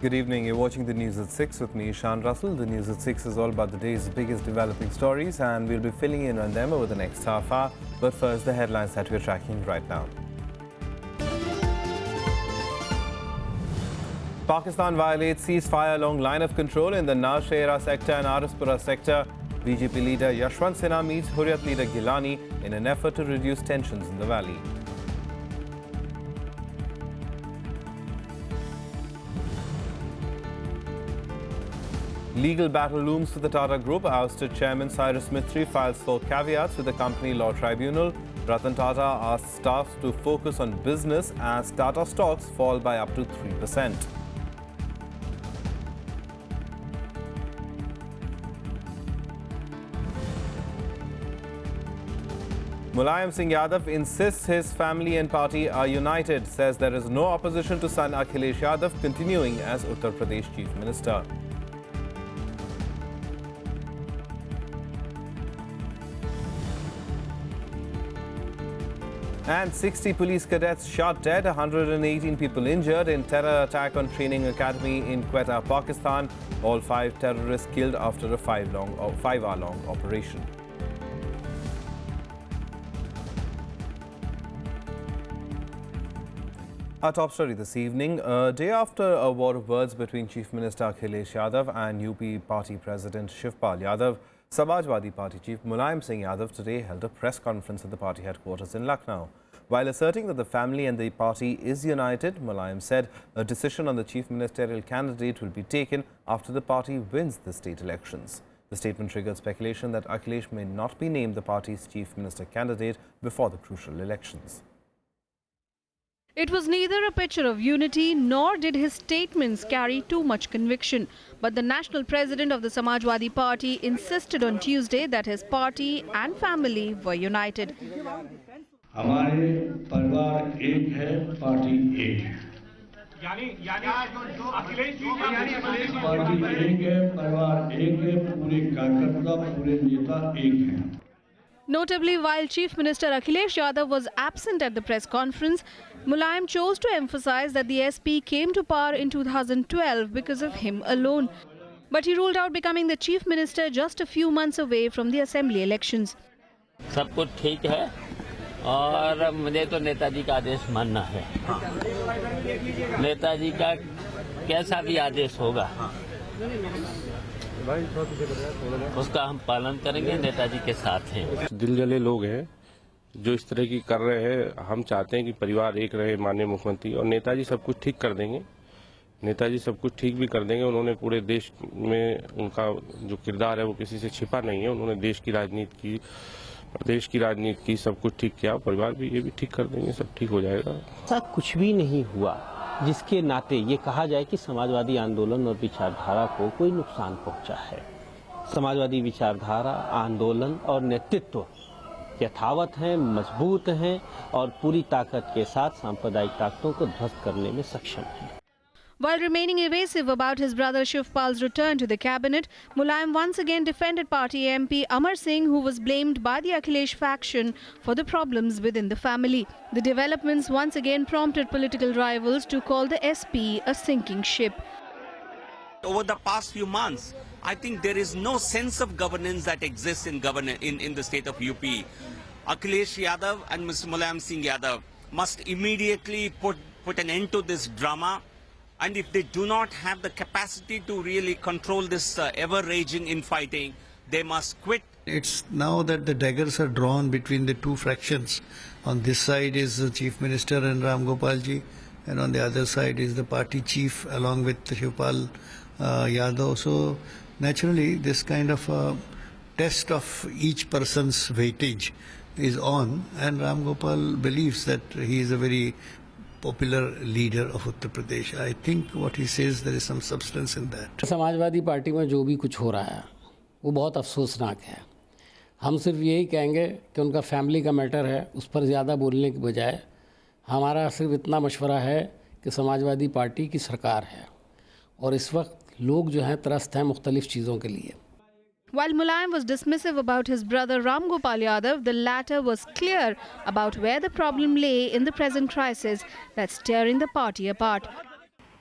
Good evening. You're watching the news at 6 with me, Ishan Russell. The news at 6 is all about the day's biggest developing stories, and we'll be filling in on them over the next half hour. But first, the headlines that we're tracking right now. Pakistan violates ceasefire along line of control in the Nowshera sector and Arispura sector. BJP leader Yashwant Sinha meets Hurriyat leader Gilani in an effort to reduce tensions in the valley. Legal battle looms for the Tata Group. Ousted chairman Cyrus Mistry files for caveats with the company law tribunal. Ratan Tata asks staff to focus on business as Tata stocks fall by up to 3%. Mulayam Singh Yadav insists his family and party are united, says there is no opposition to son Akhilesh Yadav continuing as Uttar Pradesh Chief Minister. And 60 police cadets shot dead, 118 people injured in terror attack on training academy in Quetta, Pakistan. All 5 terrorists killed after a 5-hour-long operation. Our top story this evening, a day after a war of words between Chief Minister Akhilesh Yadav and UP Party President Shivpal Yadav, Samajwadi Party Chief Mulayam Singh Yadav today held a press conference at the party headquarters in Lucknow. While asserting that the family and the party is united, Mulayam said a decision on the chief ministerial candidate will be taken after the party wins the state elections. The statement triggered speculation that Akhilesh may not be named the party's chief minister candidate before the crucial elections. It was neither a picture of unity nor did his statements carry too much conviction. But the national president of the Samajwadi Party insisted on Tuesday that his party and family were united. हमारे परिवार एक है, party एक है। Party एक है, परिवार एक है, पूरे कार्यकर्ता, पूरे नेता एक हैं। Notably, while Chief Minister Akhilesh Yadav was absent at the press conference, Mulayam chose to emphasize that the SP came to power in 2012 because of him alone. But he ruled out becoming the Chief Minister just a few months away from the assembly elections. सब कुछ ठीक है और मुझे तो नेताजी का आदेश मानना है। नेताजी का कैसा भी आदेश होगा उसका हम पालन करेंगे, नेताजी के साथ हैं। दिल जले लोग हैं जो इस तरह की कर रहे हैं। हम चाहते हैं कि परिवार एक रहे, माननीय मुख्यमंत्री, और नेताजी सब कुछ ठीक कर देंगे। नेताजी सब कुछ ठीक भी कर देंगे। उन्होंने पूरे देश में उनका जो किरदार है वो किसी से छिपा नहीं है। उन्होंने देश की राजनीति की, प्रदेश की राजनीति की, सब कुछ ठीक किया। परिवार भी ये भी ठीक कर देंगे, सब ठीक हो जाएगा। ऐसा कुछ भी नहीं हुआ जिसके नाते ये कहा जाए कि समाजवादी आंदोलन और विचारधारा को कोई नुकसान पहुंचा है। समाजवादी विचारधारा, आंदोलन और नेतृत्व यथावत हैं, मजबूत हैं और पूरी ताकत के साथ सांप्रदायिक ताकतों को ध्वस्त करने में सक्षम हैं। While remaining evasive about his brother Shivpal's return to the cabinet, Mulayam once again defended party MP Amar Singh, who was blamed by the Akhilesh faction for the problems within the family. The developments once again prompted political rivals to call the SP a sinking ship. Over the past few months, I think there is no sense of governance that exists in the state of UP. Akhilesh Yadav and Mr. Mulayam Singh Yadav must immediately put an end to this drama. And if they do not have the capacity to really control this ever-raging infighting, they must quit. It's now that the daggers are drawn between the two fractions. On this side is the Chief Minister and Ram Gopalji, and on the other side is the party chief along with Shivpal Yadav. So naturally this kind of test of each person's weightage is on, and Ram Gopal believes that he is a very popular leader of Uttar Pradesh. I think what he says, there is some substance in that. Samajwadi party में जो भी कुछ हो रहा है वो बहुत अफसोसनाक है। हम सिर्फ यही कहेंगे कि उनका फैमिली का मैटर है, उस पर ज़्यादा बोलने की बजाय हमारा सिर्फ इतना मशवरा है कि समाजवादी पार्टी की सरकार है और इस वक्त लोग जो हैं त्रस्त हैं मुख्तलिफ़ चीज़ों के लिए। While Mulayam was dismissive about his brother Ram Gopal Yadav, the latter was clear about where the problem lay in the present crisis that's tearing the party apart.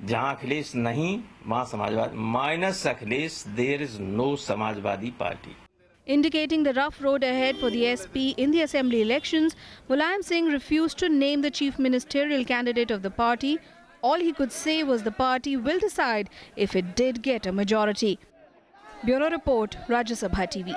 जहां अखिलेश नहीं वहां Samajwadi, minus Akhilesh there is no Samajwadi party. Indicating the rough road ahead for the SP in the assembly elections, Mulayam Singh refused to name the chief ministerial candidate of the party. All he could say was the party will decide if it did get a majority. Bureau Report, Rajya Sabha TV.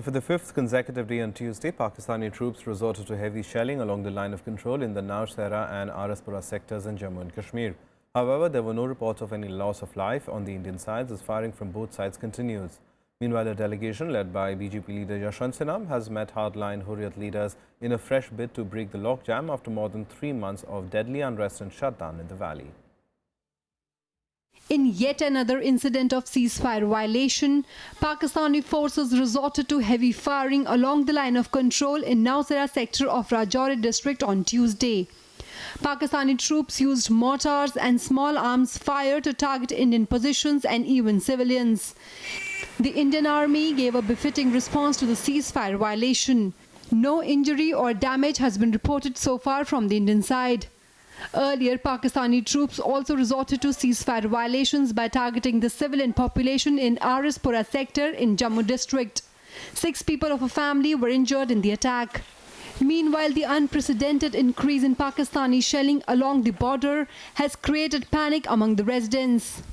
For the fifth consecutive day on Tuesday, Pakistani troops resorted to heavy shelling along the line of control in the Nowshera and RSTV sectors in Jammu and Kashmir. However, there were no reports of any loss of life on the Indian side as firing from both sides continues. Meanwhile, a delegation led by BJP leader Yashwant Singh has met hardline Hurriyat leaders in a fresh bid to break the logjam after more than 3 months of deadly unrest and shutdown in the valley. In yet another incident of ceasefire violation, Pakistani forces resorted to heavy firing along the line of control in Nowshera sector of Rajouri district on Tuesday. Pakistani troops used mortars and small arms fire to target Indian positions and even civilians. The Indian Army gave a befitting response to the ceasefire violation. No injury or damage has been reported so far from the Indian side. Earlier, Pakistani troops also resorted to ceasefire violations by targeting the civilian population in RSTV sector in Jammu district. 6 people of a family were injured in the attack. Meanwhile, the unprecedented increase in Pakistani shelling along the border has created panic among the residents.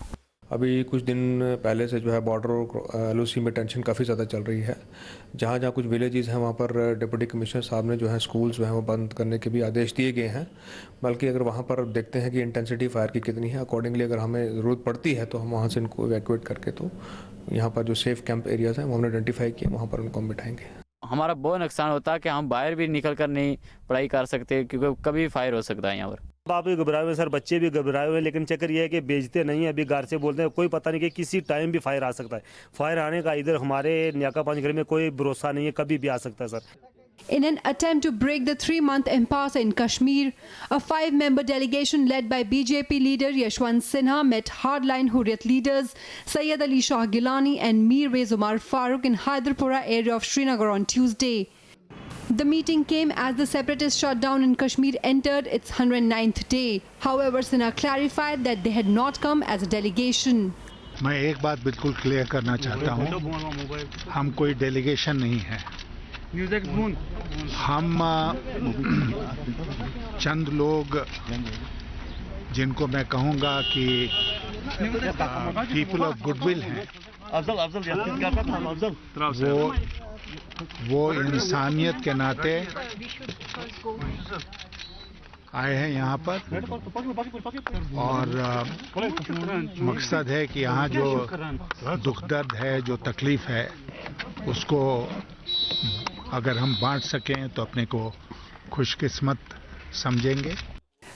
अभी कुछ दिन पहले से जो है border और LOC में tension काफ़ी ज़्यादा चल रही है. जहाँ जहाँ कुछ विलेजेस हैं वहाँ पर डिप्टी कमिश्नर साहब ने जो है स्कूल्स जो हैं वो बंद करने के भी आदेश दिए गए हैं. बल्कि अगर वहाँ पर देखते हैं कि इंटेंसिटी फायर की कितनी है, अकॉर्डिंगली अगर हमें ज़रूरत पड़ती है तो हम वहाँ से इनको इवैक्यूएट करके तो यहाँ पर जो सेफ कैंप एरियाज़ हैं वो हमने आइडेंटिफाई किए, वहाँ पर उनको हम बिठाएंगे. हमारा बहुत नुकसान होता है कि हम बाहर भी निकल कर नहीं पढ़ाई कर सकते क्योंकि कभी फायर हो सकता है यहाँ पर. आप भी घबराए हुए सर, बच्चे भी घबराए हुए, लेकिन चक्कर ये है कि बेचते नहीं है. अभी घर से बोलते हैं कोई पता नहीं कि किसी टाइम भी फायर आ सकता है. फायर आने का इधर हमारे न्याका पांच घर में कोई भरोसा नहीं है, कभी भी आ सकता है sir. In an attempt to break the 3-month impasse in Kashmir, a 5-member delegation led by BJP leader Yashwant Singh met hardline Hurriyat leaders Sayyid Ali Shah Gilani and Mir Rez Umar Farooq in Hyderpura area of Srinagar on Tuesday. The meeting came as the separatist shutdown in Kashmir entered its 109th day. However, Singh clarified that they had not come as a delegation. मैं एक बात बिल्कुल clear करना चाहता हूँ, हम कोई delegation नहीं है. हम चंद लोग जिनको मैं कहूँगा कि पीपल ऑफ गुडविल हैं, वो इंसानियत के नाते आए हैं यहाँ पर और मकसद है कि यहाँ जो दुख दर्द है, जो तकलीफ है, उसको अगर हम बांट सकें तो अपने को खुशकिस्मत समझेंगे.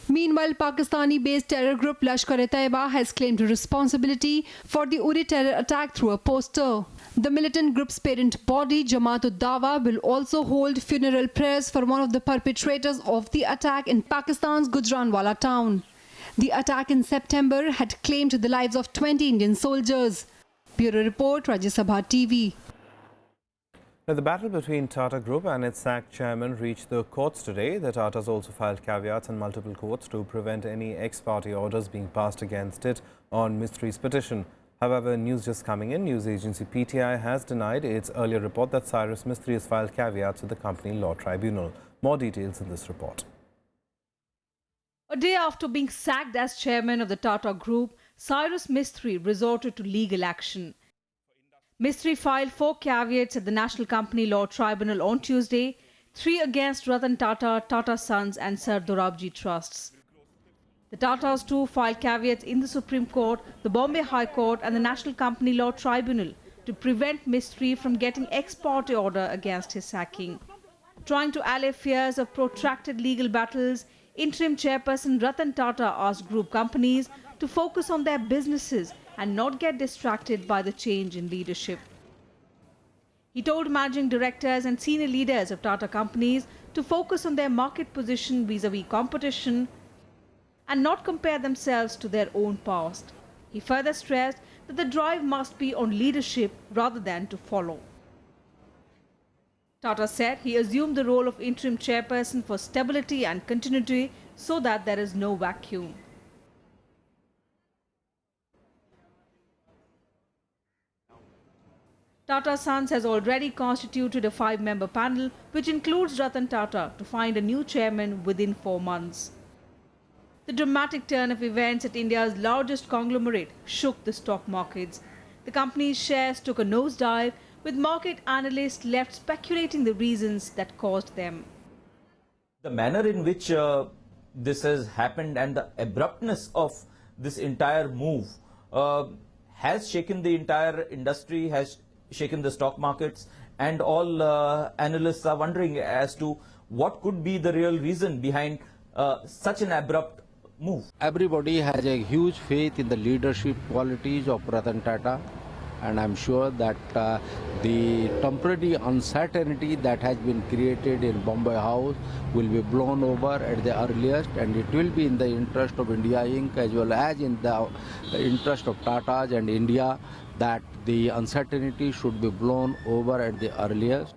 Meanwhile, Pakistani-based terror group Lashkar-e-Taiba has claimed responsibility for the Uri terror attack through a poster. The militant group's parent body, Jamaat-ud-Dawa, will also hold funeral prayers for one of the perpetrators of the attack in Pakistan's Gujranwala town. The attack in September had claimed the lives of 20 Indian soldiers. Bureau Report, Rajya Sabha TV. Now, the battle between Tata Group and its sacked chairman reached the courts today. The Tatas also filed caveats in multiple courts to prevent any ex-party orders being passed against it on Mistri's petition. However, news just coming in, news agency PTI has denied its earlier report that Cyrus Mistry has filed caveats with the company law tribunal. More details in this report. A day after being sacked as chairman of the Tata Group, Cyrus Mistry resorted to legal action. Mistry filed 4 caveats at the National Company Law Tribunal on Tuesday, 3 against Ratan Tata, Tata Sons and Sir Dorabji Trusts. The Tatas too filed caveats in the Supreme Court, the Bombay High Court and the National Company Law Tribunal to prevent Mistry from getting ex parte order against his sacking. Trying to allay fears of protracted legal battles, interim chairperson Ratan Tata asked group companies to focus on their businesses and not get distracted by the change in leadership. He told managing directors and senior leaders of Tata companies to focus on their market position vis-a-vis competition and not compare themselves to their own past. He further stressed that the drive must be on leadership rather than to follow. Tata said he assumed the role of interim chairperson for stability and continuity so that there is no vacuum. Tata Sons has already constituted a 5-member panel, which includes Ratan Tata, to find a new chairman within 4 months. The dramatic turn of events at India's largest conglomerate shook the stock markets. The company's shares took a nosedive, with market analysts left speculating the reasons that caused them. The manner in which this has happened and the abruptness of this entire move has shaken the entire industry, has shaken the stock markets, and all analysts are wondering as to what could be the real reason behind such an abrupt move. Everybody has a huge faith in the leadership qualities of Ratan Tata, and I'm sure that the temporary uncertainty that has been created in Bombay House will be blown over at the earliest, and it will be in the interest of India Inc. as well as in the interest of Tatas and India that the uncertainty should be blown over at the earliest.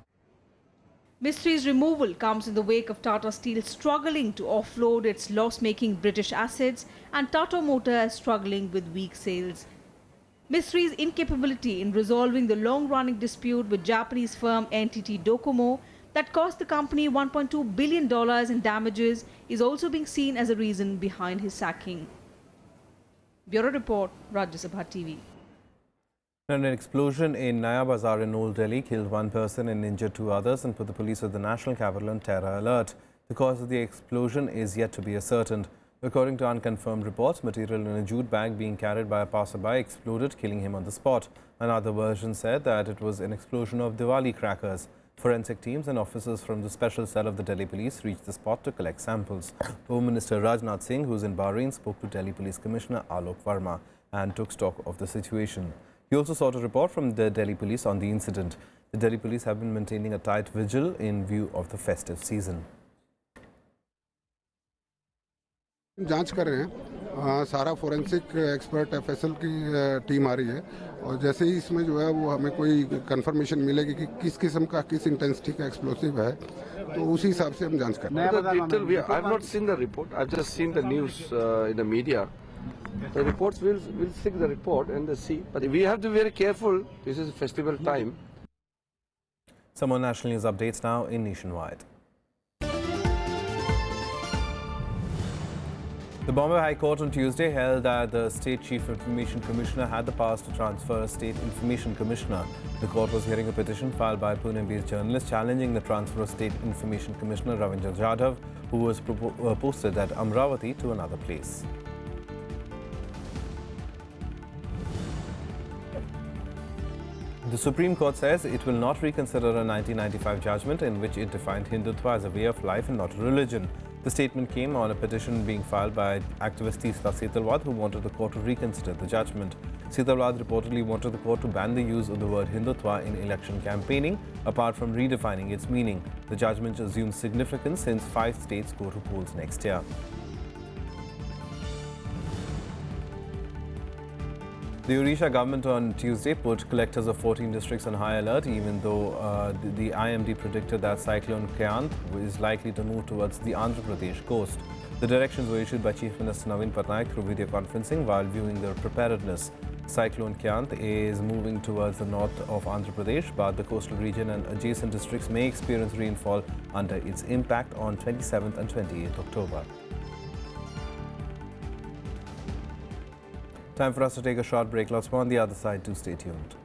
Mistri's removal comes in the wake of Tata Steel struggling to offload its loss-making British assets and Tata Motors struggling with weak sales. Mistri's incapability in resolving the long-running dispute with Japanese firm NTT Docomo that cost the company $1.2 billion in damages is also being seen as a reason behind his sacking. Bureau Report, Rajya Sabha TV. An explosion in Naya Bazar in Old Delhi killed 1 person and injured 2 others and put the police of the national capital on terror alert. The cause of the explosion is yet to be ascertained. According to unconfirmed reports, material in a jute bag being carried by a passerby exploded, killing him on the spot. Another version said that it was an explosion of Diwali crackers. Forensic teams and officers from the special cell of the Delhi police reached the spot to collect samples. Home Minister Rajnath Singh, who is in Bahrain, spoke to Delhi Police Commissioner Alok Verma and took stock of the situation. He also sought a report from the Delhi police on the incident. The Delhi police have been maintaining a tight vigil in view of the festive season. जांच कर रहे हैं सारा forensic expert FSL की team आ रही है और जैसे ही इसमें जो है वो हमें कोई कंफर्मेशन मिलेगी कि किस किस्म का किस इंटेंसिटी का एक्सप्लोसिव है तो उसी हिसाब से हम जांच कर रहे हैं I have not seen the report. I've just seen the news in the media. The reports will seek the report and see. But we have to be very careful. This is festival time. Some more national news updates now in Nationwide. The Bombay High Court on Tuesday held that the State Chief Information Commissioner had the powers to transfer a State Information Commissioner. The court was hearing a petition filed by Pune-based journalists challenging the transfer of State Information Commissioner Yadav, who was posted at Amravati to another place. The Supreme Court says it will not reconsider a 1995 judgment in which it defined Hindutva as a way of life and not a religion. The statement came on a petition being filed by activist Teesta Setalwad, who wanted the court to reconsider the judgment. Setalwad reportedly wanted the court to ban the use of the word Hindutva in election campaigning, apart from redefining its meaning. The judgment assumes significance since 5 states go to polls next year. The Odisha government on Tuesday put collectors of 14 districts on high alert, even though the IMD predicted that cyclone Quetta is likely to move towards the Andhra Pradesh coast. The directions were issued by Chief Minister Naveen Patnaik through video conferencing while viewing their preparedness. Cyclone Quetta is moving towards the north of Andhra Pradesh, but the coastal region and adjacent districts may experience rainfall under its impact on 27th and 28th October. Time for us to take a short break. Lots more on the other side. Do stay tuned.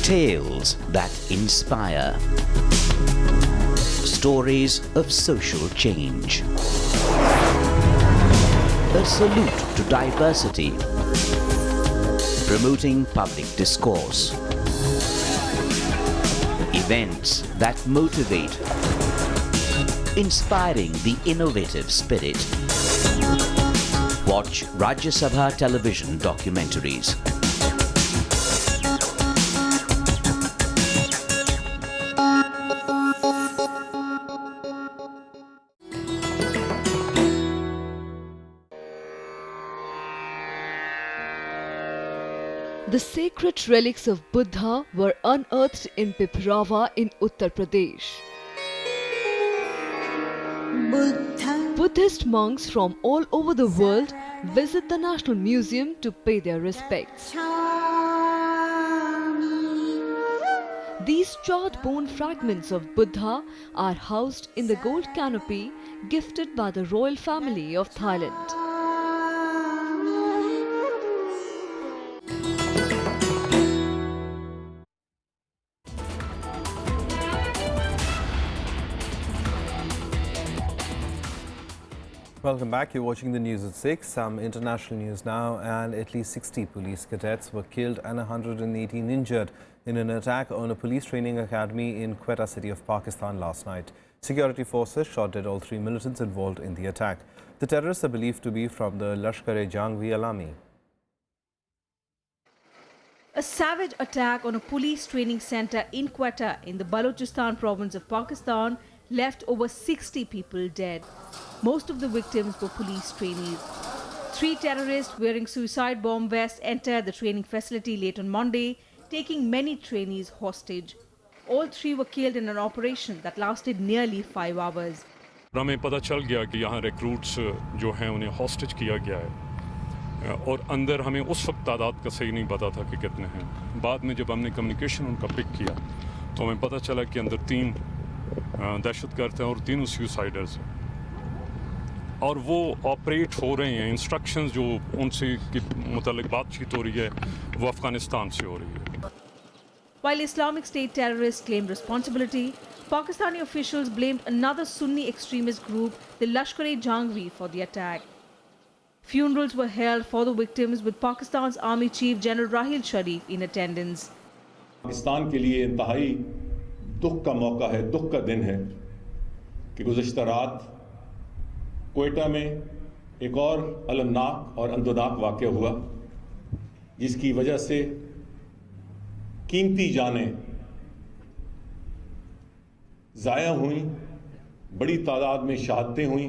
Tales that inspire. Stories of social change. A salute to diversity. Promoting public discourse. Events that motivate. Inspiring the innovative spirit. Watch Rajya Sabha television documentaries. The sacred relics of Buddha were unearthed in Piprava in Uttar Pradesh. Buddhist monks from all over the world visit the National Museum to pay their respects. These charred bone fragments of Buddha are housed in the gold canopy gifted by the royal family of Thailand. Welcome back. You're watching the news at 6. Some international news now, and at least 60 police cadets were killed and 118 injured in an attack on a police training academy in Quetta city of Pakistan last night. Security forces shot dead all 3 militants involved in the attack. The terrorists are believed to be from the Lashkar-e-Jhang army. A savage attack on a police training center in Quetta in the Balochistan province of Pakistan left over 60 people dead. Most of the victims were police trainees. 3 terrorists wearing suicide bomb vests entered the training facility late on Monday, taking many trainees hostage. All 3 were killed in an operation that lasted nearly 5 hours. हमें पता चल गया कि यहाँ recruits जो हैं उन्हें hostage किया गया है और अंदर हमें उस वक्त तादाद का सही नहीं पता था कि कितने हैं. बाद में जब हमने कम्युनिकेशन उनका पिक किया तो हमें पता चला कि अंदर 3 दहशतगर्द हैं और 3 सुसाइडर्स हैं और वो ऑपरेट हो रहे हैं. इंस्ट्रक्शंस जो उनसे मुतालिक बातचीत हो रही है वो अफगानिस्तान से हो रही है. While Islamic State terrorists claimed responsibility, Pakistani officials blamed another Sunni extremist group, the Lashkar-e-Jhang, for the attack. Funerals were held for the victims with Pakistan's Army Chief General Rahil Sharif in attendance. Pakistan के लिए इंतहाई दुख का मौका है, दुख का दिन है कि गुज़श्ता रात क्वेटा में एक और अलमनाक और अंदोनाक वाक़या हुआ जिसकी वजह से कीमती जानें ज़ाया हुई, बड़ी तादाद में शहादतें हुई.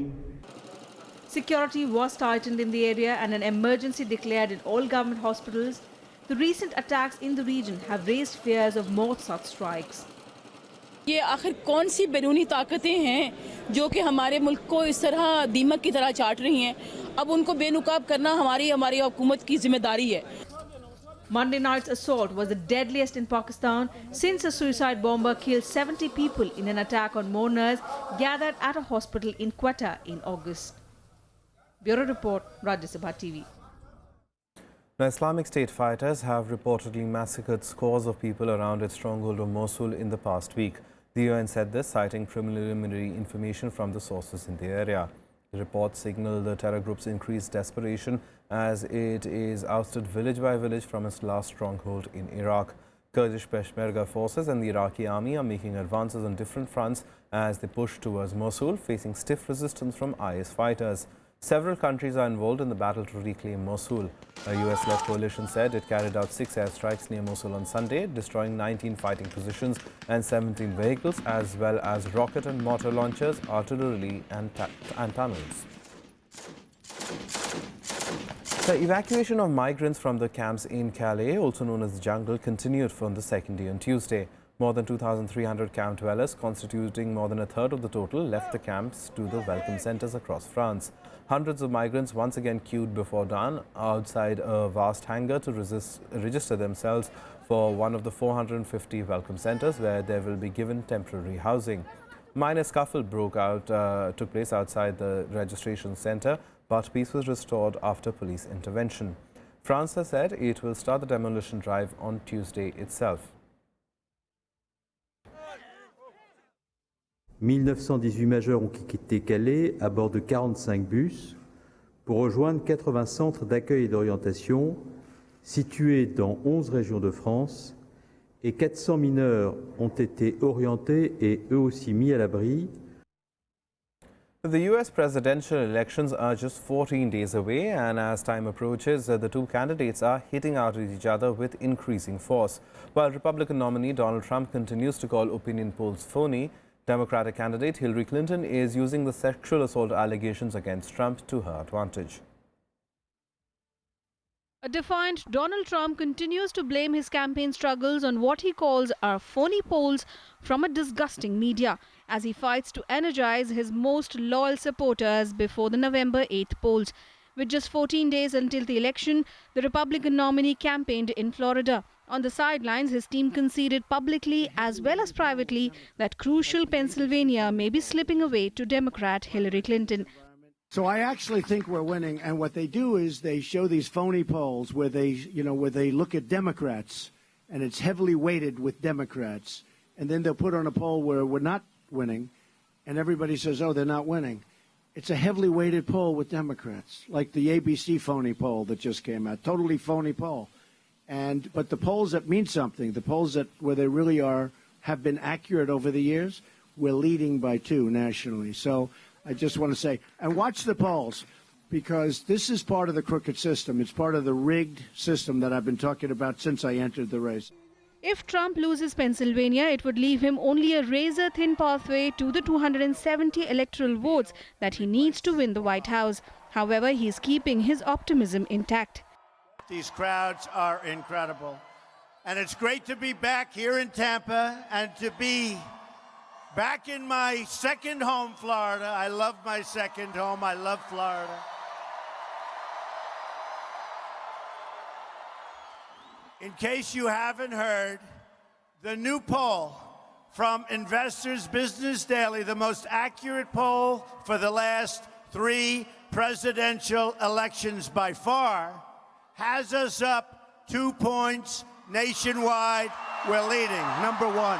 Security was tightened in the area and an emergency declared in all government hospitals. The recent attacks in the region have raised fears of more such strikes. ये आखिर कौन सी बैरूनी ताकतें हैं जो कि हमारे मुल्क को इस तरह दीमक की तरह चाट रही हैं. अब उनको बेनकाब करना हमारी हुकूमत की जिम्मेदारी है. Monday night's assault was the deadliest in Pakistan since a suicide bomber killed 70 people in an attack on mourners gathered at a hospital in Quetta in August. Bureau Report, Rajya Sabha TV. Now, Islamic State fighters have reportedly massacred scores of people around its stronghold of Mosul in the past week. The UN said this, citing preliminary information from the sources in the area. The reports signal the terror group's increased desperation as it is ousted village by village from its last stronghold in Iraq. Kurdish Peshmerga forces and the Iraqi army are making advances on different fronts as they push towards Mosul, facing stiff resistance from IS fighters. Several countries are involved in the battle to reclaim Mosul. A US-led coalition said it carried out 6 airstrikes near Mosul on Sunday, destroying 19 fighting positions and 17 vehicles, as well as rocket and mortar launchers, artillery and tunnels. The evacuation of migrants from the camps in Calais, also known as the jungle, continued from the second day on Tuesday. More than 2,300 camp dwellers, constituting more than a third of the total, left the camps to the welcome centres across France. Hundreds of migrants once again queued before dawn outside a vast hangar to register themselves for one of the 450 welcome centres where they will be given temporary housing. Minor scuffle took place outside the registration centre, but peace was restored after police intervention. France has said it will start the demolition drive on Tuesday itself. 1918 majeurs ont quitté Calais à bord de 45 bus pour rejoindre 80 centres d'accueil et d'orientation situés dans 11 régions de France et 400 mineurs ont été orientés et eux aussi mis à l'abri. The US presidential elections are just 14 days away, and as time approaches, the two candidates are hitting out at each other with increasing force. While Republican nominee Donald Trump continues to call opinion polls phony, Democratic candidate Hillary Clinton is using the sexual assault allegations against Trump to her advantage. A defiant Donald Trump continues to blame his campaign struggles on what he calls are phony polls from a disgusting media, as he fights to energize his most loyal supporters before the November 8th polls. With just 14 days until the election, the Republican nominee campaigned in Florida. On the sidelines, his team conceded publicly as well as privately that crucial Pennsylvania may be slipping away to Democrat Hillary Clinton. So I actually think we're winning, and what they do is they show these phony polls where they look at Democrats, and it's heavily weighted with Democrats, and then they'll put on a poll where we're not winning, and everybody says, oh, they're not winning. It's a heavily weighted poll with Democrats, like the ABC phony poll that just came out, totally phony poll. But the polls that mean something, the polls that where they really have been accurate over the years, we're leading by 2 nationally. So I just want to say, and watch the polls, because this is part of the crooked system. It's part of the rigged system that I've been talking about since I entered the race. If Trump loses Pennsylvania, it would leave him only a razor-thin pathway to the 270 electoral votes that he needs to win the White House. However, he is keeping his optimism intact. These crowds are incredible. And it's great to be back here in Tampa and to be back in my second home, Florida. I love my second home. I love Florida. In case you haven't heard, the new poll from Investors Business Daily, the most accurate poll for the last 3 presidential elections by far, has us up 2 points nationwide. We're leading, number 1.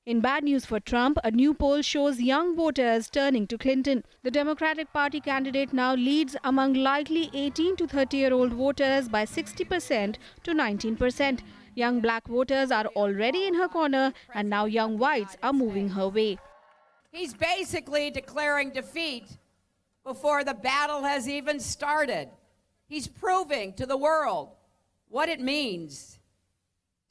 In bad news for Trump, a new poll shows young voters turning to Clinton. The Democratic Party candidate now leads among likely 18 to 30-year-old voters by 60% to 19%. Young black voters are already in her corner, and now young whites are moving her way. He's basically declaring defeat before the battle has even started. He's proving to the world what it means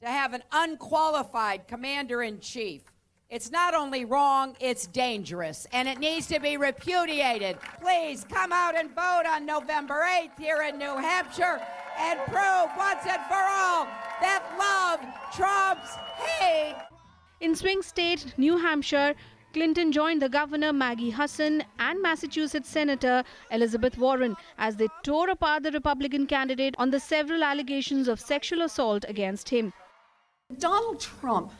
to have an unqualified commander-in-chief. It's not only wrong, it's dangerous, and it needs to be repudiated. Please come out and vote on November 8th here in New Hampshire and prove once and for all that love trumps hate. In swing state New Hampshire, Clinton joined the governor Maggie Hassan and Massachusetts Senator Elizabeth Warren as they tore apart the Republican candidate on the several allegations of sexual assault against him. Donald Trump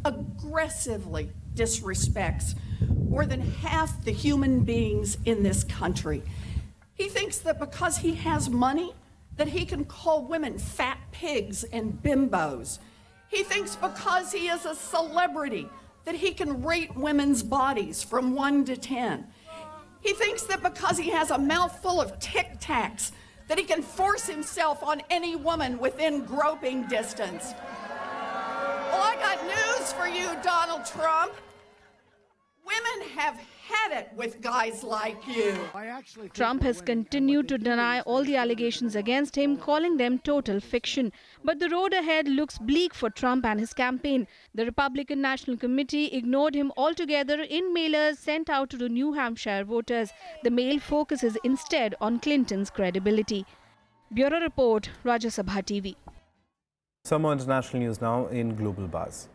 aggressively disrespects more than half the human beings in this country. He thinks that because he has money, that he can call women fat pigs and bimbos. He thinks because he is a celebrity that he can rate women's bodies from 1 to 10. He thinks that because he has a mouthful of Tic Tacs that he can force himself on any woman within groping distance. Well, I got news for you, Donald Trump. Women have had it with guys like you. Trump has continued to deny all the allegations against him, calling them total fiction. But the road ahead looks bleak for Trump and his campaign. The Republican National Committee ignored him altogether in mailers sent out to the New Hampshire voters. The mail focuses instead on Clinton's credibility. Bureau Report, Rajya Sabha TV. Some more international news now in Global Buzz.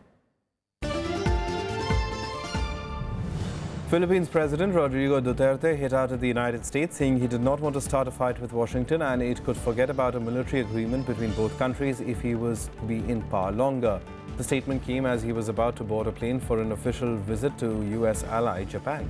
Philippines President Rodrigo Duterte hit out at the United States, saying he did not want to start a fight with Washington and it could forget about a military agreement between both countries if he was to be in power longer. The statement came as he was about to board a plane for an official visit to U.S. ally Japan.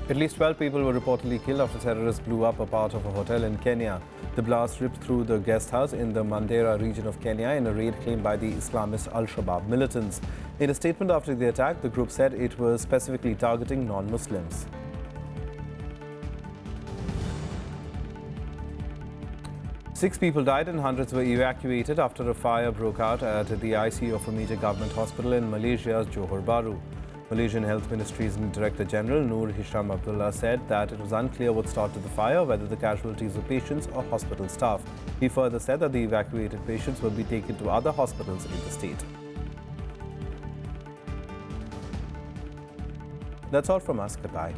At least 12 people were reportedly killed after terrorists blew up a part of a hotel in Kenya. The blast ripped through the guest house in the Mandera region of Kenya in a raid claimed by the Islamist Al-Shabaab militants. In a statement after the attack, the group said it was specifically targeting non-Muslims. Six people died and hundreds were evacuated after a fire broke out at the ICU of a major government hospital in Malaysia's Johor Bahru. Malaysian Health Ministry's Director General Noor Hisham Abdullah said that it was unclear what started the fire, whether the casualties were patients or hospital staff. He further said that the evacuated patients will be taken to other hospitals in the state. That's all from us. Goodbye.